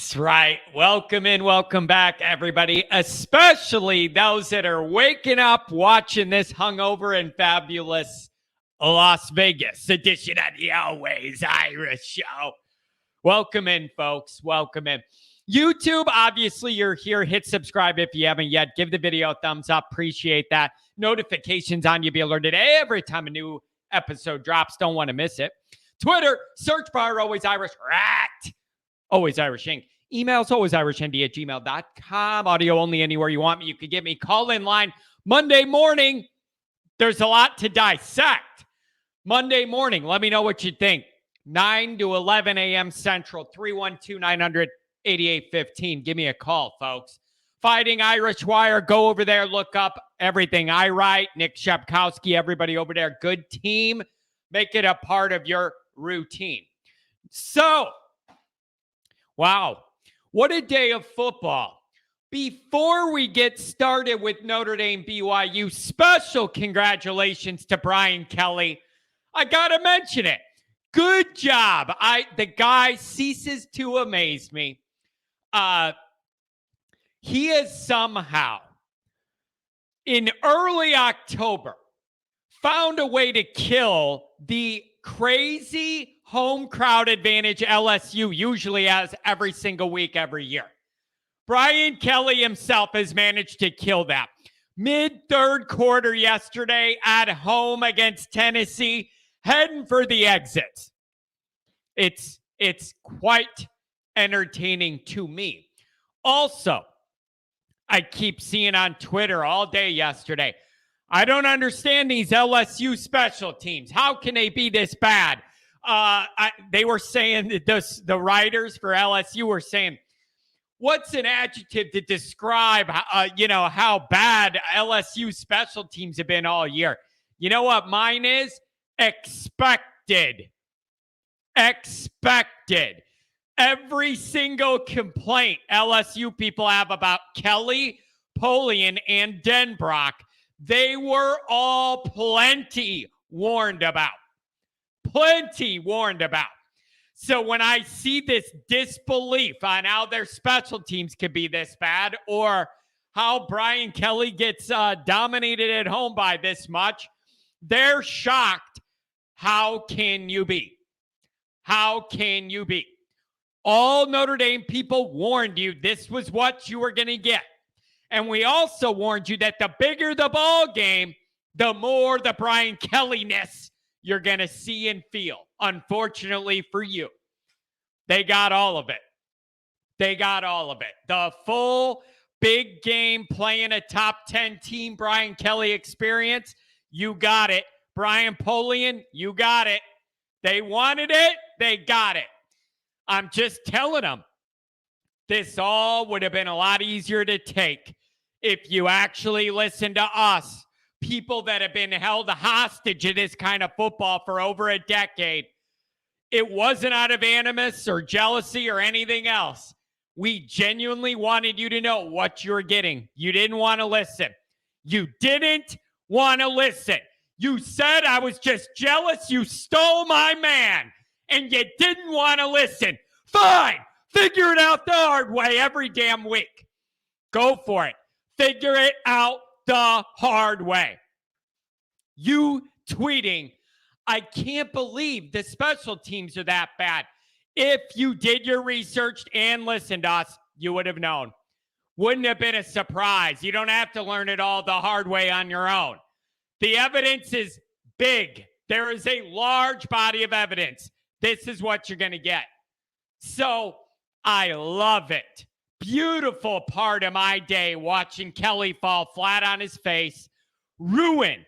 That's right. Welcome in, welcome back, everybody, especially those that are waking up watching this hungover and fabulous Las Vegas edition of the Always Irish Show. Welcome in, folks. Welcome in. YouTube, obviously, you're here. Hit subscribe if you haven't yet. Give the video a thumbs up. Appreciate that. Notifications on. You'll be alerted every time a new episode drops. Don't want to miss it. Twitter, search bar, Always Irish Rat. Always Irish Inc. Emails, alwaysirishnd@gmail.com. Audio only anywhere you want me. You could get me. Call in line Monday morning. There's a lot to dissect. Monday morning, let me know what you think. 9 to 11 a.m. Central, 312-900-8815. Give me a call, folks. Fighting Irish Wire. Go over there. Look up everything I write. Nick Shepkowski, everybody over there. Good team. Make it a part of your routine. So, wow, what a day of football. Before we get started with Notre Dame BYU, special congratulations to Brian Kelly. I got to mention it. Good job. The guy ceases to amaze me. He has somehow, in early October, found a way to kill the crazy home crowd advantage LSU usually has every single week, every year. Brian Kelly himself has managed to kill that. Mid-third quarter yesterday at home against Tennessee, heading for the exits. It's quite entertaining to me. Also, I keep seeing on Twitter all day yesterday, I don't understand these LSU special teams. How can they be this bad? They were saying that the writers for LSU were saying, what's an adjective to describe, how bad LSU special teams have been all year? You know what mine is? Expected. Expected. Every single complaint LSU people have about Kelly, Polian, and Denbrock, they were all plenty warned about. Plenty warned about. So when I see this disbelief on how their special teams could be this bad, or how Brian Kelly gets dominated at home by this much, they're shocked. How can you be? How can you be? All Notre Dame people warned you this was what you were going to get. And we also warned you that the bigger the ball game, the more the Brian Kelly-ness you're going to see and feel. Unfortunately for you, they got all of it. They got all of it. The full big game playing a top 10 team Brian Kelly experience, you got it. Brian Polian, you got it. They wanted it. They got it. I'm just telling them this all would have been a lot easier to take if you actually listen to us, people that have been held hostage in this kind of football for over a decade. It wasn't out of animus or jealousy or anything else. We genuinely wanted you to know what you were getting. You didn't want to listen. You didn't want to listen. You said I was just jealous. You stole my man, and you didn't want to listen. Fine. Figure it out the hard way every damn week. Go for it. Figure it out the hard way. You tweeting, I can't believe the special teams are that bad. If you did your research and listened to us, you would have known. Wouldn't have been a surprise. You don't have to learn it all the hard way on your own. The evidence is big. There is a large body of evidence. This is what you're going to get. So I love it. Beautiful part of my day watching Kelly fall flat on his face, ruin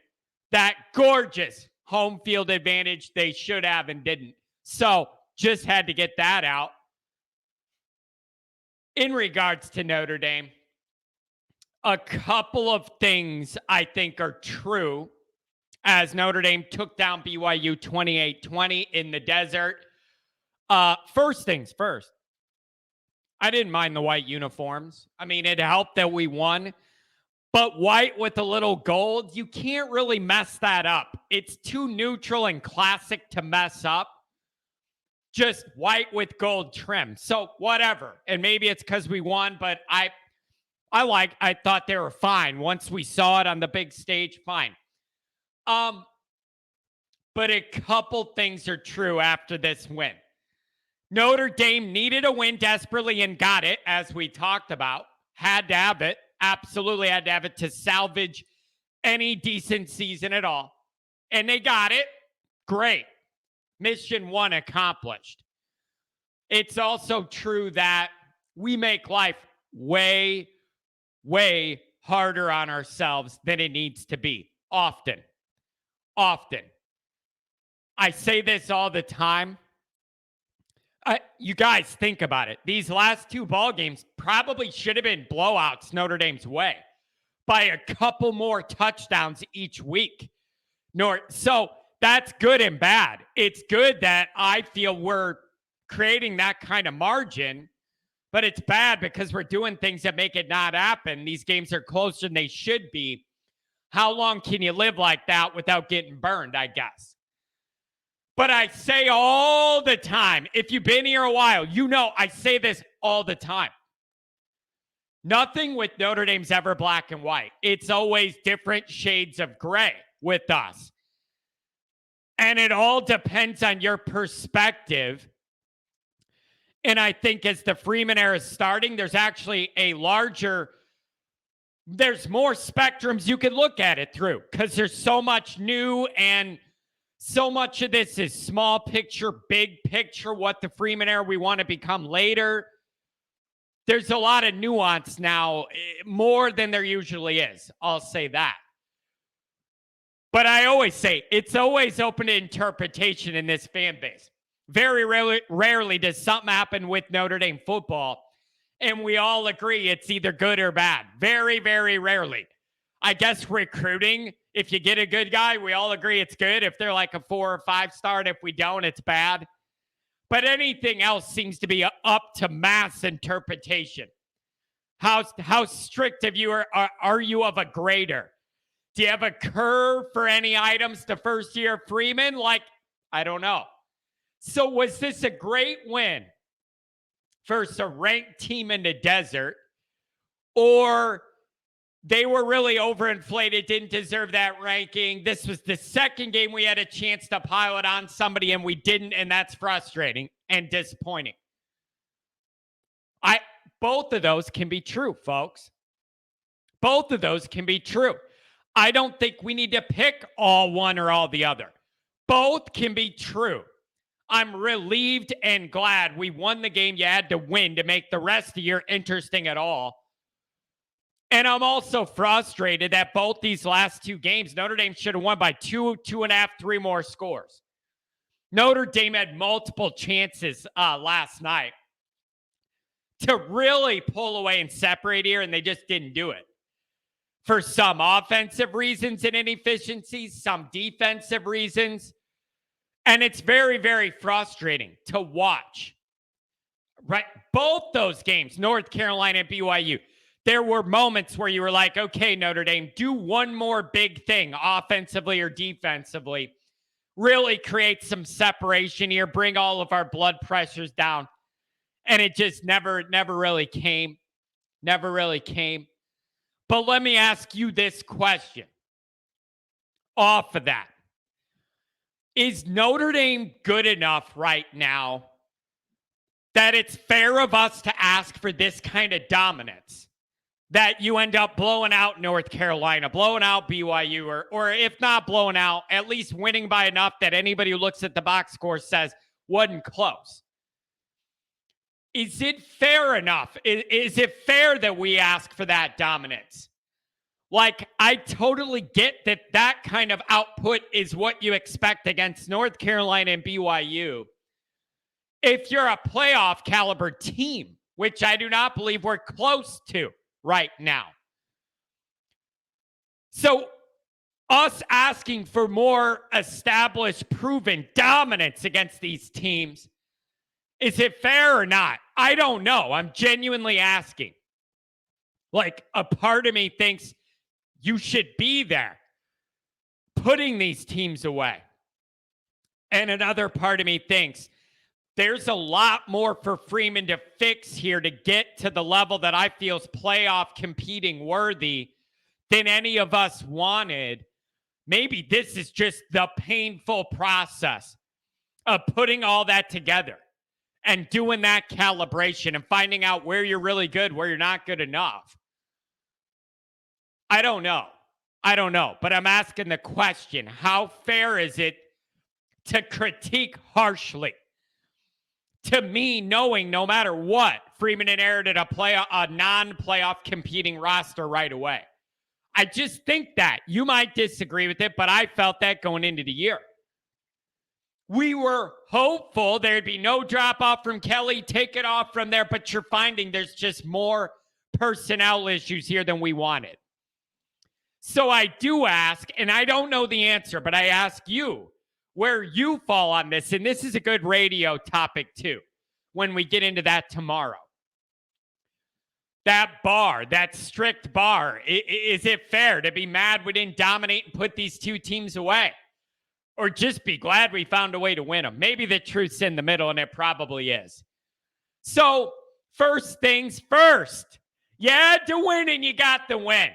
that gorgeous home field advantage they should have and didn't. So just had to get that out. In regards to Notre Dame, a couple of things I think are true as Notre Dame took down BYU 28-20 in the desert. First things first. I didn't mind the white uniforms. I mean, it helped that we won. But white with a little gold, you can't really mess that up. It's too neutral and classic to mess up. just white with gold trim. So whatever. And maybe it's because we won, but I thought they were fine. Once we saw it on the big stage, fine. But a couple things are true after this win. Notre Dame needed a win desperately and got it, as we talked about. Had to have it. Absolutely had to have it to salvage any decent season at all. And they got it. Great. Mission 1 accomplished. It's also true that we make life way, way harder on ourselves than it needs to be. Often. I say this all the time. You guys think about it. These last 2 ball games probably should have been blowouts Notre Dame's way by a couple more touchdowns each week. So that's good and bad. It's good that I feel we're creating that kind of margin, but it's bad because we're doing things that make it not happen. These games are closer than they should be. How long can you live like that without getting burned, I guess? But I say all the time, if you've been here a while, you know I say this all the time. Nothing with Notre Dame's ever black and white. It's always different shades of gray with us. And it all depends on your perspective. And I think as the Freeman era is starting, there's actually there's more spectrums you can look at it through because there's so much new and so much of this is small picture, big picture, what the Freeman era we want to become later. There's a lot of nuance now, more than there usually is. I'll say that. But I always say it's always open to interpretation in this fan base. Very rarely does something happen with Notre Dame football and we all agree it's either good or bad. Very, very rarely. I guess recruiting, if you get a good guy, we all agree it's good. If they're like a 4 or 5 star, and if we don't, it's bad. But anything else seems to be up to mass interpretation. How strict of you are you of a grader? Do you have a curve for any items the first year of Freeman? I don't know. So was this a great win versus a ranked team in the desert? Or they were really overinflated, didn't deserve that ranking? This was the second game we had a chance to pile it on somebody and we didn't, and that's frustrating and disappointing. Both of those can be true, folks. Both of those can be true. I don't think we need to pick all one or all the other. Both can be true. I'm relieved and glad we won the game you had to win to make the rest of the year interesting at all. And I'm also frustrated that both these last 2 games, Notre Dame should have won by 2, 2.5, 3 more scores. Notre Dame had multiple chances last night to really pull away and separate here, and they just didn't do it. For some offensive reasons and inefficiencies, some defensive reasons. And it's very, very frustrating to watch. Right? Both those games, North Carolina and BYU, there were moments where you were like, okay, Notre Dame, do one more big thing offensively or defensively. Really create some separation here, bring all of our blood pressures down. And it just never really came. Never really came. But let me ask you this question. Off of that. Is Notre Dame good enough right now that it's fair of us to ask for this kind of dominance? That you end up blowing out North Carolina, blowing out BYU, or if not blowing out, at least winning by enough that anybody who looks at the box score says wasn't close. Is it fair enough? Is it fair that we ask for that dominance? I totally get that kind of output is what you expect against North Carolina and BYU. If you're a playoff caliber team, which I do not believe we're close to right now. So us asking for more established, proven dominance against these teams, is it fair or not? I don't know. I'm genuinely asking. A part of me thinks you should be there, putting these teams away. And another part of me thinks there's a lot more for Freeman to fix here to get to the level that I feel is playoff competing worthy than any of us wanted. Maybe this is just the painful process of putting all that together and doing that calibration and finding out where you're really good, where you're not good enough. I don't know. But I'm asking the question, how fair is it to critique harshly? To me, knowing no matter what, Freeman inherited a non-playoff competing roster right away. I just think that. You might disagree with it, but I felt that going into the year. We were hopeful there'd be no drop-off from Kelly, take it off from there, but you're finding there's just more personnel issues here than we wanted. So I do ask, and I don't know the answer, but I ask you where you fall on this, and this is a good radio topic too, when we get into that tomorrow. That bar, that strict bar, is it fair to be mad we didn't dominate and put these two teams away? Or just be glad we found a way to win them? Maybe the truth's in the middle, and it probably is. So, first things first. You had to win, and you got the win.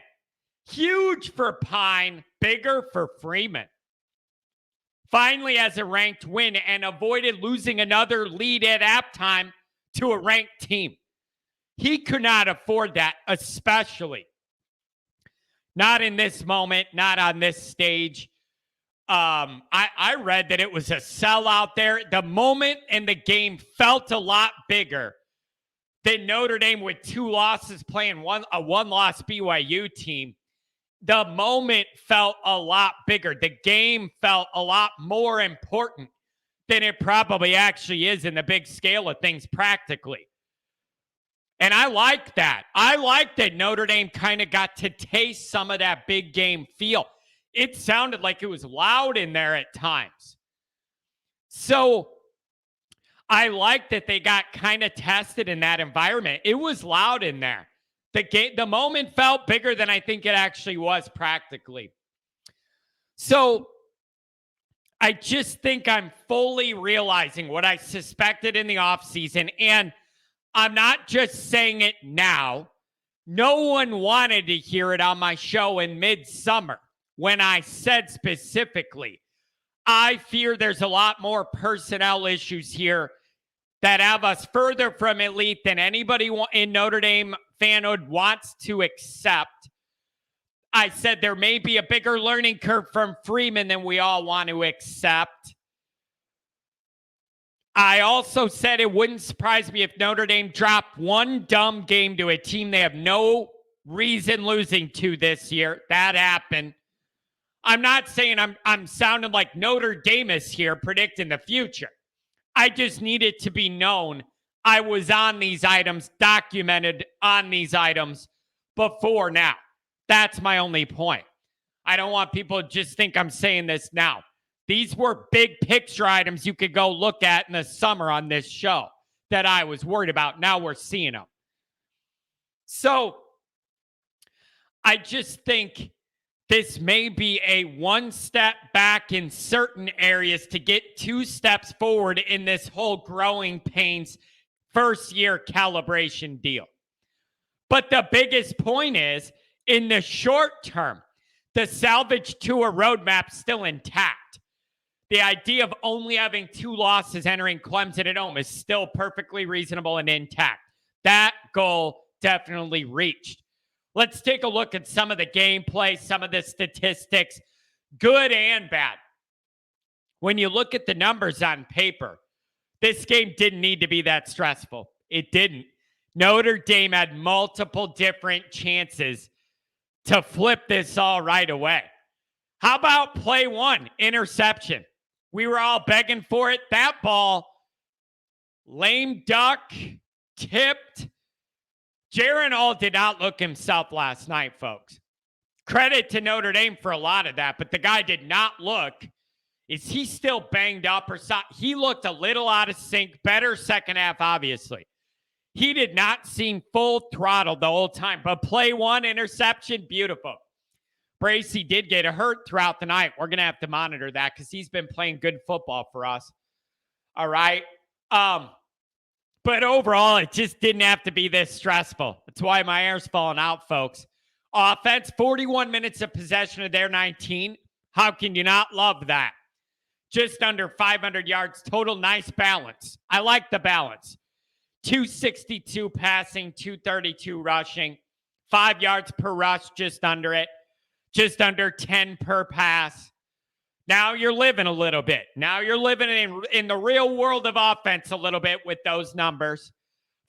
Huge for Pine, bigger for Freeman. Finally has a ranked win and avoided losing another lead at halftime to a ranked team. He could not afford that, especially not in this moment, not on this stage. I read that it was a sellout there. The moment and the game felt a lot bigger than Notre Dame with 2 losses playing a one-loss BYU team. The moment felt a lot bigger. The game felt a lot more important than it probably actually is in the big scale of things practically. And I like that. I like that Notre Dame kind of got to taste some of that big game feel. It sounded like it was loud in there at times. So I like that they got kind of tested in that environment. It was loud in there. The moment felt bigger than I think it actually was practically. So I just think I'm fully realizing what I suspected in the offseason. And I'm not just saying it now. No one wanted to hear it on my show in midsummer when I said specifically, I fear there's a lot more personnel issues here that have us further from elite than anybody in Notre Dame fanhood wants to accept. I said there may be a bigger learning curve from Freeman than we all want to accept. I also said it wouldn't surprise me if Notre Dame dropped one dumb game to a team they have no reason losing to this year. That happened. I'm not saying I'm sounding like Notre Dame is here predicting the future. I just need it to be known I was on these items, documented on these items before now. That's my only point. I don't want people to just think I'm saying this now. These were big picture items you could go look at in the summer on this show that I was worried about. Now we're seeing them. So I just think this may be a one step back in certain areas to get 2 steps forward in this whole growing pains first year calibration deal. But the biggest point is, in the short term, the salvage tour roadmap still intact. The idea of only having 2 losses entering Clemson at home is still perfectly reasonable and intact. That goal definitely reached. Let's take a look at some of the gameplay, some of the statistics, good and bad. When you look at the numbers on paper, this game didn't need to be that stressful. It didn't. Notre Dame had multiple different chances to flip this all right away. How about play 1, interception? We were all begging for it. That ball, lame duck, tipped. Jaron Hall did not look himself last night, folks. Credit to Notre Dame for a lot of that, but the guy did not look. Is he still banged up or something? He looked a little out of sync. Better second half, obviously. He did not seem full throttle the whole time, but play 1, interception, beautiful. Bracey did get hurt throughout the night. We're going to have to monitor that because he's been playing good football for us. All right. But overall, it just didn't have to be this stressful. That's why my hair's falling out, folks. Offense, 41 minutes of possession of their 19. How can you not love that? Just under 500 yards total. Nice balance. I like the balance. 262 passing, 232 rushing, 5 yards per rush, just under it, just under 10 per pass. Now you're living a little bit. Now you're living in the real world of offense a little bit with those numbers.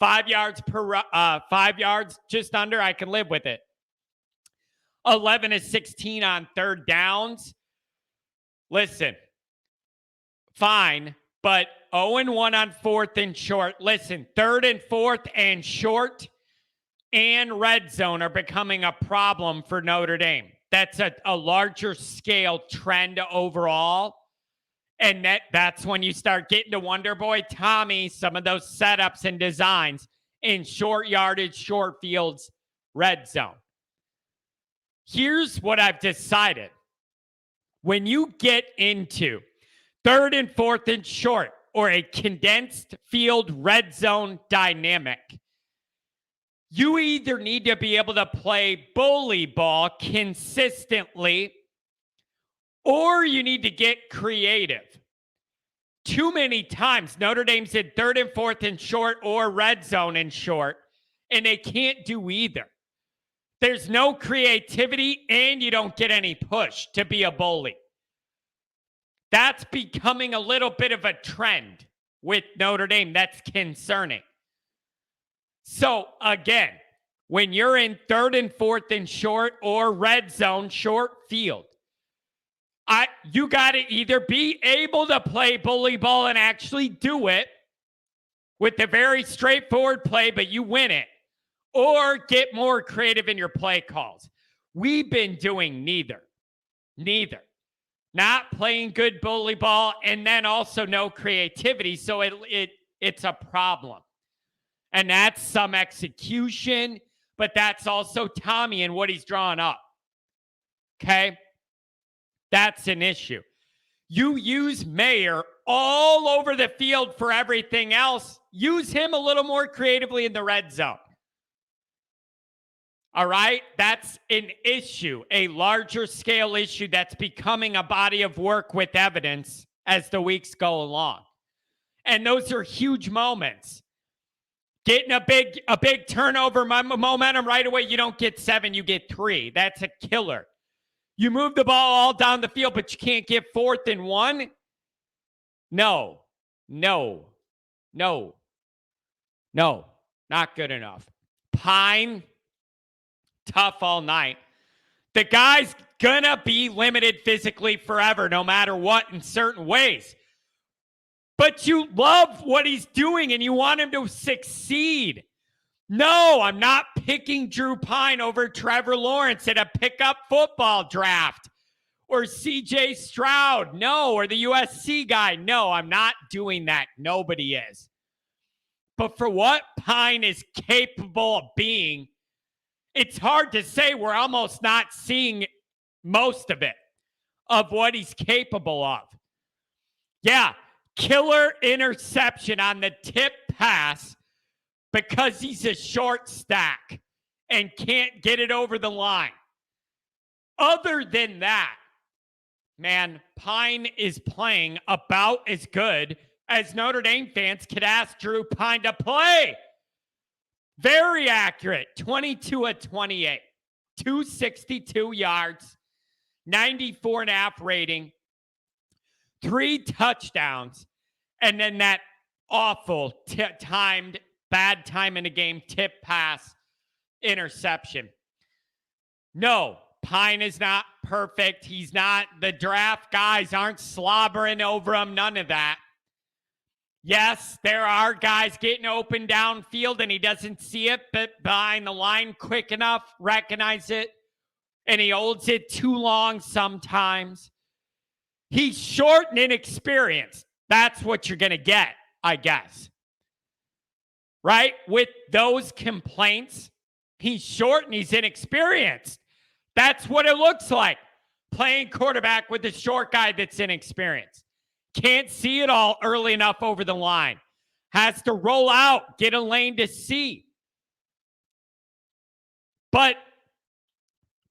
5 yards per 5 yards, just under. I can live with it. 11 of 16 on third downs. Listen, fine, but 0-1 on fourth and short. Listen, third and fourth and short and red zone are becoming a problem for Notre Dame. That's a larger scale trend overall. And that's when you start getting to Wonder Boy Tommy, some of those setups and designs in short yardage, short fields, red zone. Here's what I've decided. When you get into third and fourth and short or a condensed field red zone dynamic, you either need to be able to play bully ball consistently or you need to get creative. Too many times, Notre Dame's in third and fourth and short or red zone and short, and they can't do either. There's no creativity, and you don't get any push to be a bully. That's becoming a little bit of a trend with Notre Dame. That's concerning. So, again, when you're in third and fourth and short or red zone, short field, you got to either be able to play bully ball and actually do it with a very straightforward play, but you win it, or get more creative in your play calls. We've been doing neither. Not playing good bully ball and then also no creativity, so it's a problem. And that's some execution, but that's also Tommy and what he's drawn up. Okay? That's an issue. You use Mayer all over the field for everything else. Use him a little more creatively in the red zone. All right? That's an issue, a larger scale issue that's becoming a body of work with evidence as the weeks go along. And those are huge moments. Getting a big turnover momentum right away, you don't get 7, you get 3. That's a killer. You move the ball all down the field, but you can't get 4th and 1? No, not good enough. Pine, tough all night. The guy's gonna be limited physically forever, no matter what, in certain ways. But you love what he's doing and you want him to succeed. No, I'm not picking Drew Pine over Trevor Lawrence at a pickup football draft or CJ Stroud. No, or the USC guy. No, I'm not doing that. Nobody is. But for what Pine is capable of being, it's hard to say. We're almost not seeing most of it, of what he's capable of. Yeah. Killer interception on the tip pass because he's a short stack and can't get it over the line. Other than that, man, Pine is playing about as good as Notre Dame fans could ask Drew Pine to play. Very accurate, 22 of 28, 262 yards, 94.5 rating, 3 touchdowns, and then that awful timed, bad time in the game, tip pass, interception. No, Pine is not perfect. He's not, the draft guys aren't slobbering over him, none of that. Yes, there are guys getting open downfield and he doesn't see it, but behind the line quick enough, recognize it, and he holds it too long sometimes. He's short and inexperienced. That's what you're going to get, I guess. Right? With those complaints, he's short and he's inexperienced. That's what it looks like. Playing quarterback with a short guy that's inexperienced. Can't see it all early enough over the line. has to roll out, get a lane to see. But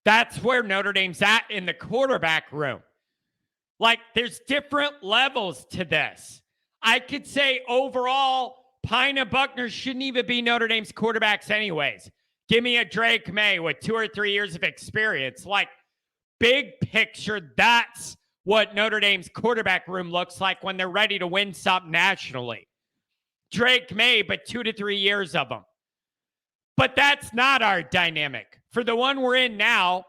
that's where Notre Dame's at in the quarterback room. Like, there's different levels to this. I could say overall, Pine and Buckner shouldn't even be Notre Dame's quarterbacks anyways. Give me a Drake May with 2 or 3 years of experience. Like, big picture, that's what Notre Dame's quarterback room looks like when they're ready to win something nationally. Drake May, but 2 to 3 years of them. But that's not our dynamic. For the one we're in now,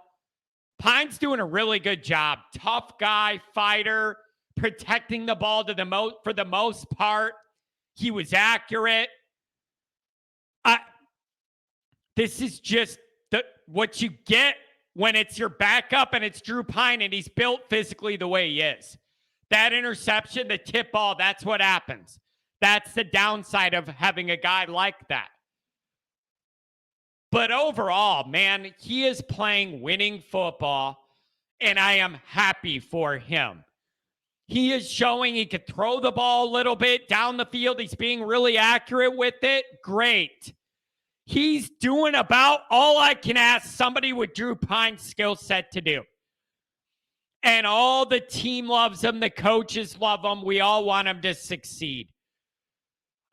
Pine's doing a really good job. Tough guy, fighter, protecting the ball for the most part. He was accurate. This is just what you get when it's your backup and it's Drew Pine and he's built physically the way he is. That interception, the tip ball, that's what happens. That's the downside of having a guy like that. But overall, man, he is playing winning football, and I am happy for him. He is showing he could throw the ball a little bit down the field. He's being really accurate with it. Great. He's doing about all I can ask somebody with Drew Pine's skill set to do. And all the team loves him. The coaches love him. We all want him to succeed.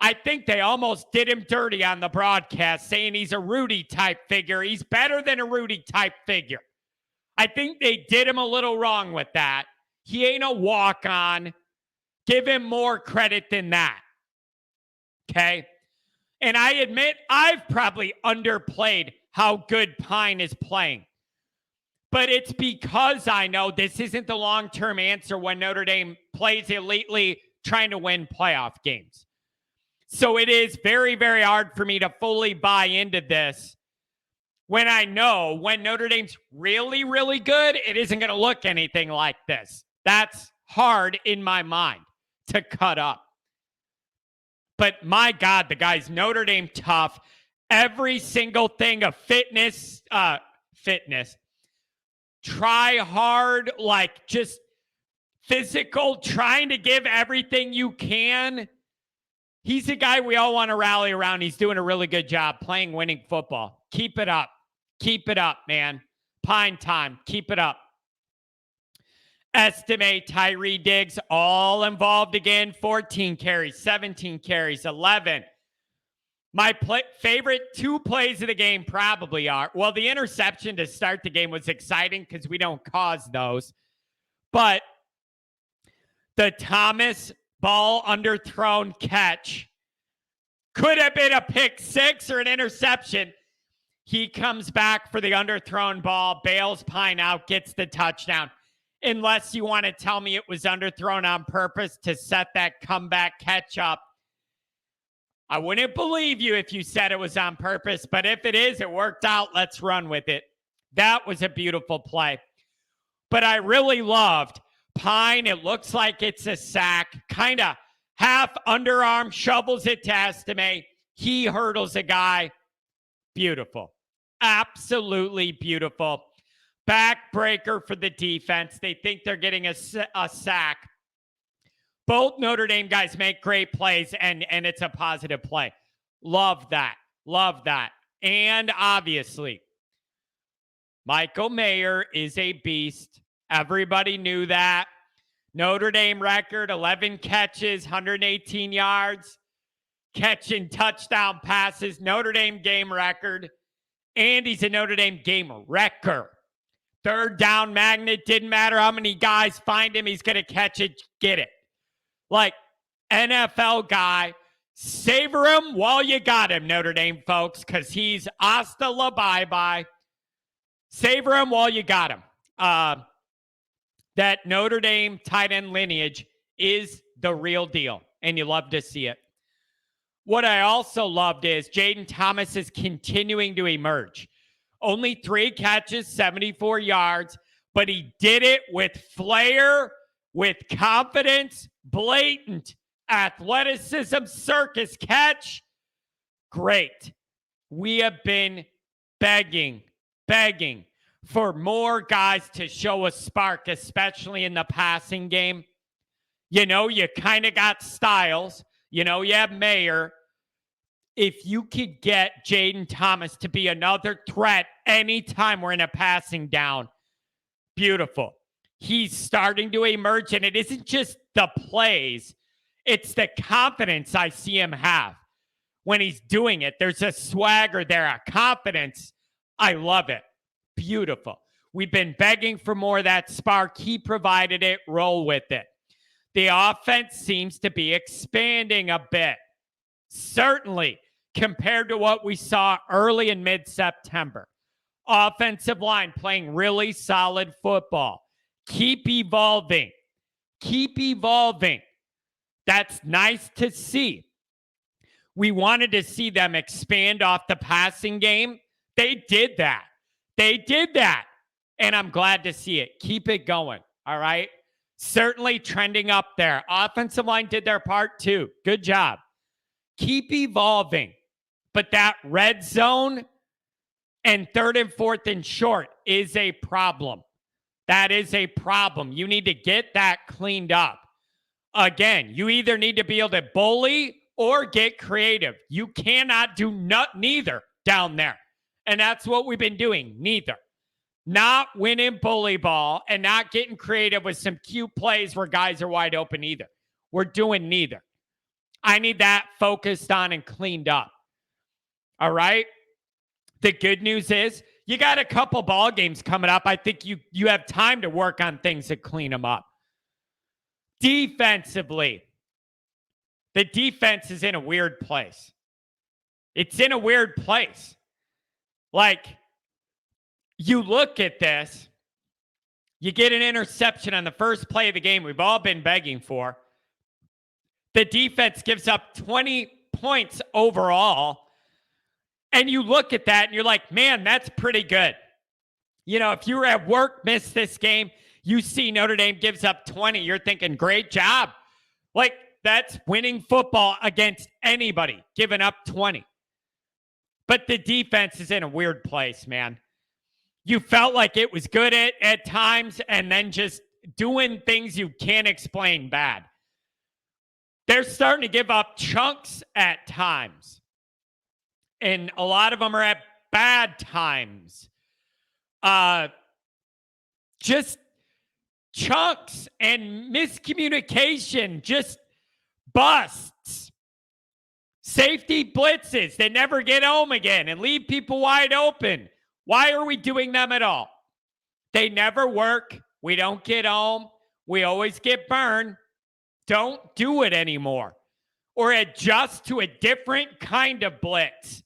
I think they almost did him dirty on the broadcast, saying he's a Rudy type figure. He's better than a Rudy type figure. I think they did him a little wrong with that. He ain't a walk-on. Give him more credit than that. Okay? And I admit I've probably underplayed how good Pine is playing. But it's because I know this isn't the long-term answer when Notre Dame plays elitely trying to win playoff games. So it is very, very hard for me to fully buy into this when I know when Notre Dame's really, really good, it isn't going to look anything like this. That's hard in my mind to cut up. But my God, the guy's Notre Dame tough. Every single thing of fitness, try hard, like just physical, trying to give everything you can. He's a guy we all want to rally around. He's doing a really good job playing winning football. Keep it up. Keep it up, man. Pine time. Keep it up. Estimate Tyree Diggs all involved again. 14 carries, 17 carries, 11. My favorite 2 plays of the game probably are, well, the interception to start the game was exciting because we don't cause those. But the Thomas ball underthrown catch could have been a pick 6 or an interception. He comes back for the underthrown ball, bails Pine out, gets the touchdown. Unless you want to tell me it was underthrown on purpose to set that comeback catch up. I wouldn't believe you if you said it was on purpose, but if it is, it worked out. Let's run with it. That was a beautiful play. But I really loved Pine. It looks like it's a sack. Kind of half underarm, shovels it to Estime. He hurdles a guy. Beautiful. Absolutely beautiful. Backbreaker for the defense. They think they're getting a sack. Both Notre Dame guys make great plays, and it's a positive play. Love that. Love that. And obviously, Michael Mayer is a beast. Everybody knew that. Notre Dame record, 11 catches, 118 yards, catching touchdown passes. Notre Dame game record. And he's a Notre Dame game wrecker. Third down magnet. Didn't matter how many guys find him. He's going to catch it, get it. Like, NFL guy. Savor him while you got him, Notre Dame folks, because he's hasta la bye-bye. Savor him while you got him. That Notre Dame tight end lineage is the real deal, and you love to see it. What I also loved is Jaden Thomas is continuing to emerge. Only 3 catches, 74 yards, but he did it with flair, with confidence, blatant athleticism, circus catch. Great. We have been begging for more guys to show a spark, especially in the passing game. You know, you kind of got Styles. You have Mayer. If you could get Jaden Thomas to be another threat anytime we're in a passing down, beautiful. He's starting to emerge, and it isn't just the plays, it's the confidence I see him have when he's doing it. There's a swagger there, a confidence. I love it. Beautiful. We've been begging for more of that spark. He provided it. Roll with it. The offense seems to be expanding a bit. Certainly, compared to what we saw early in mid-September. Offensive line playing really solid football. Keep evolving. Keep evolving. That's nice to see. We wanted to see them expand off the passing game. They did that. They did that. And I'm glad to see it. Keep it going. All right. Certainly trending up there. Offensive line did their part too. Good job. Keep evolving. But that red zone and 3rd and 4th and short is a problem. That is a problem. You need to get that cleaned up. Again, you either need to be able to bully or get creative. You cannot do neither down there. And that's what we've been doing. Neither. Not winning bully ball and not getting creative with some cute plays where guys are wide open either. We're doing neither. I need that focused on and cleaned up. All right. The good news is you got a couple ball games coming up. I think you have time to work on things to clean them up. Defensively, the defense is in a weird place. It's in a weird place. Like, you look at this, you get an interception on the first play of the game we've all been begging for. The defense gives up 20 points overall. And you look at that and you're like, man, that's pretty good. If you were at work, missed this game, you see Notre Dame gives up 20. You're thinking, great job. Like, that's winning football against anybody, giving up 20. But the defense is in a weird place, man. You felt like it was good at times and then just doing things you can't explain bad. They're starting to give up chunks at times. And a lot of them are at bad times. Just chunks and miscommunication, just busts. Safety blitzes that never get home again and leave people wide open. Why are we doing them at all? They never work. We don't get home. We always get burned. Don't do it anymore. Or adjust to a different kind of blitz.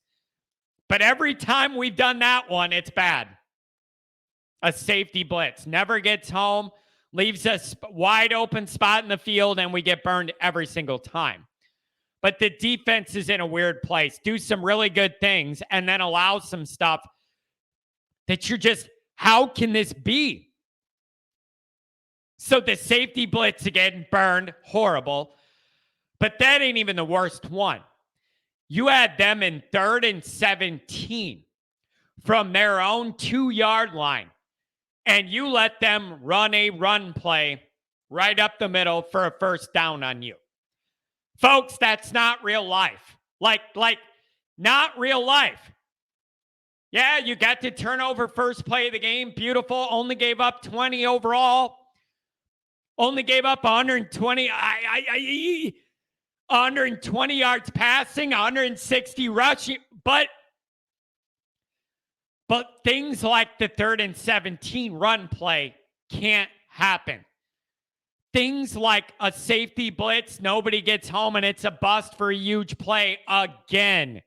But every time we've done that one, it's bad. A safety blitz never gets home, leaves us wide open spot in the field, and we get burned every single time. But the defense is in a weird place. Do some really good things and then allow some stuff that you're just, how can this be? So the safety blitz again, burned, horrible. But that ain't even the worst one. You had them in 3rd and 17 from their own 2-yard line. And you let them run a run play right up the middle for a first down on you. Folks, that's not real life. Like not real life. Yeah, you got to turn over first play of the game. Beautiful. Only gave up 20 overall. Only gave up 120. 120 yards passing, 160 rushing. But things like the 3rd and 17 run play can't happen. Things like a safety blitz, nobody gets home, and it's a bust for a huge play again.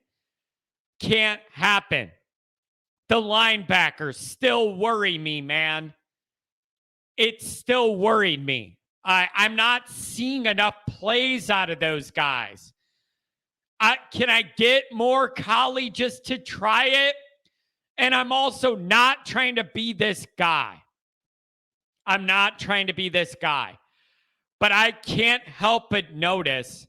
Can't happen. The linebackers still worry me, man. It still worried me. I'm not seeing enough plays out of those guys. Can I get more Collie just to try it? And I'm also not trying to be this guy. I'm not trying to be this guy. But I can't help but notice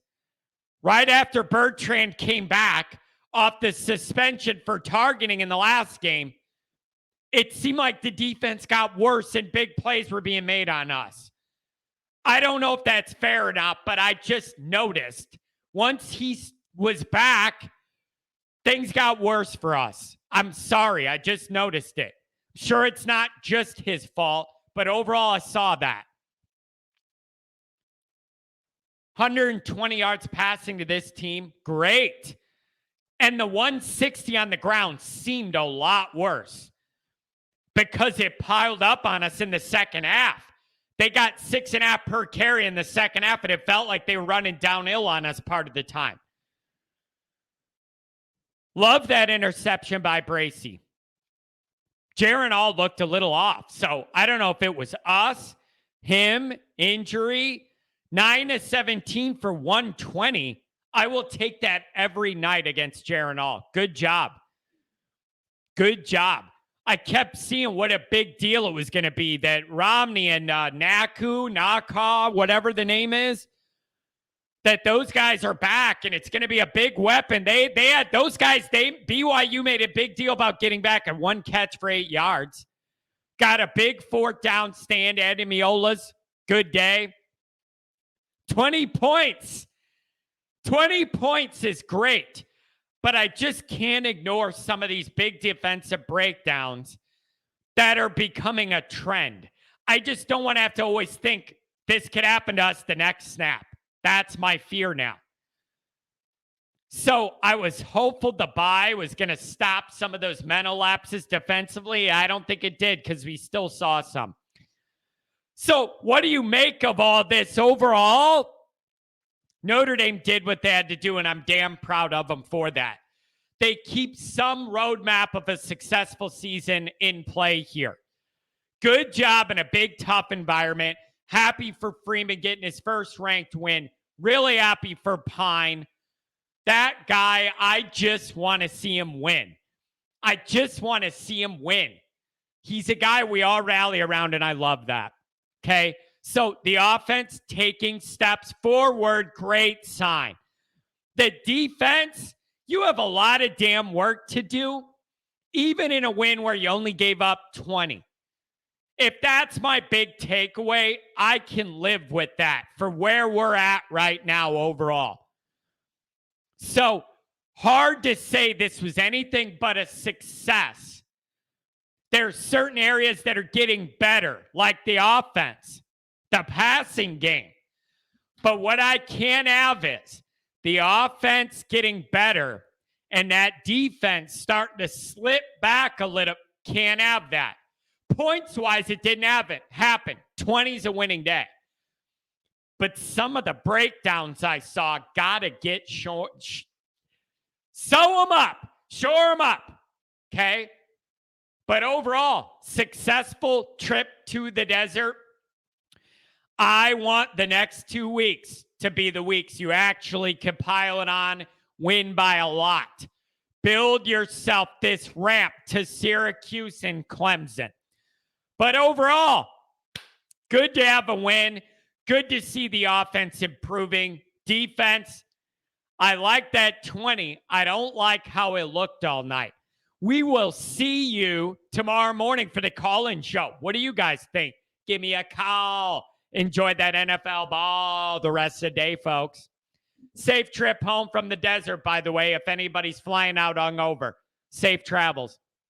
right after Bertrand came back off the suspension for targeting in the last game, it seemed like the defense got worse and big plays were being made on us. I don't know if that's fair or not, but I just noticed Once he was back, things got worse for us. I'm sorry. I just noticed it. Sure, it's not just his fault, but overall, I saw that. 120 yards passing to this team. Great. And the 160 on the ground seemed a lot worse because it piled up on us in the second half. They got 6.5 per carry in the second half, and it felt like they were running downhill on us part of the time. Love that interception by Bracey. Jaron All looked a little off. So I don't know if it was us, him, injury. 9-17 for 120. I will take that every night against Jaron All. Good job. Good job. I kept seeing what a big deal it was going to be that Romney and Naka, whatever the name is, that those guys are back and it's going to be a big weapon. They had those guys. BYU made a big deal about getting back at 1 catch for 8 yards. Got a big 4th down stand. Eddie Miola's good day. 20 points. 20 points is great. But I just can't ignore some of these big defensive breakdowns that are becoming a trend. I just don't want to have to always think this could happen to us the next snap. That's my fear now. So I was hopeful the bye was going to stop some of those mental lapses defensively. I don't think it did because we still saw some. So what do you make of all this overall? Notre Dame did what they had to do, and I'm damn proud of them for that. They keep some roadmap of a successful season in play here. Good job in a big, tough environment. Happy for Freeman getting his first ranked win. Really happy for Pine. That guy, I just want to see him win. I just want to see him win. He's a guy we all rally around, and I love that. Okay? So the offense taking steps forward, great sign. The defense, you have a lot of damn work to do, even in a win where you only gave up 20. If that's my big takeaway, I can live with that for where we're at right now overall. So hard to say this was anything but a success. There's certain areas that are getting better, like the offense, the passing game. But what I can't have is the offense getting better and that defense starting to slip back a little. Can't have that. Points-wise, it didn't happen. 20's a winning day. But some of the breakdowns I saw got to get short. Sew them up. Shore them up. Okay? But overall, successful trip to the desert. I want the next 2 weeks to be the weeks you actually can pile it on, win by a lot. Build yourself this ramp to Syracuse and Clemson. But overall, good to have a win. Good to see the offense improving. Defense, I like that 20. I don't like how it looked all night. We will see you tomorrow morning for the call-in show. What do you guys think? Give me a call. Enjoy that NFL ball the rest of the day, folks. Safe trip home from the desert, by the way, if anybody's flying out hungover. Safe travels.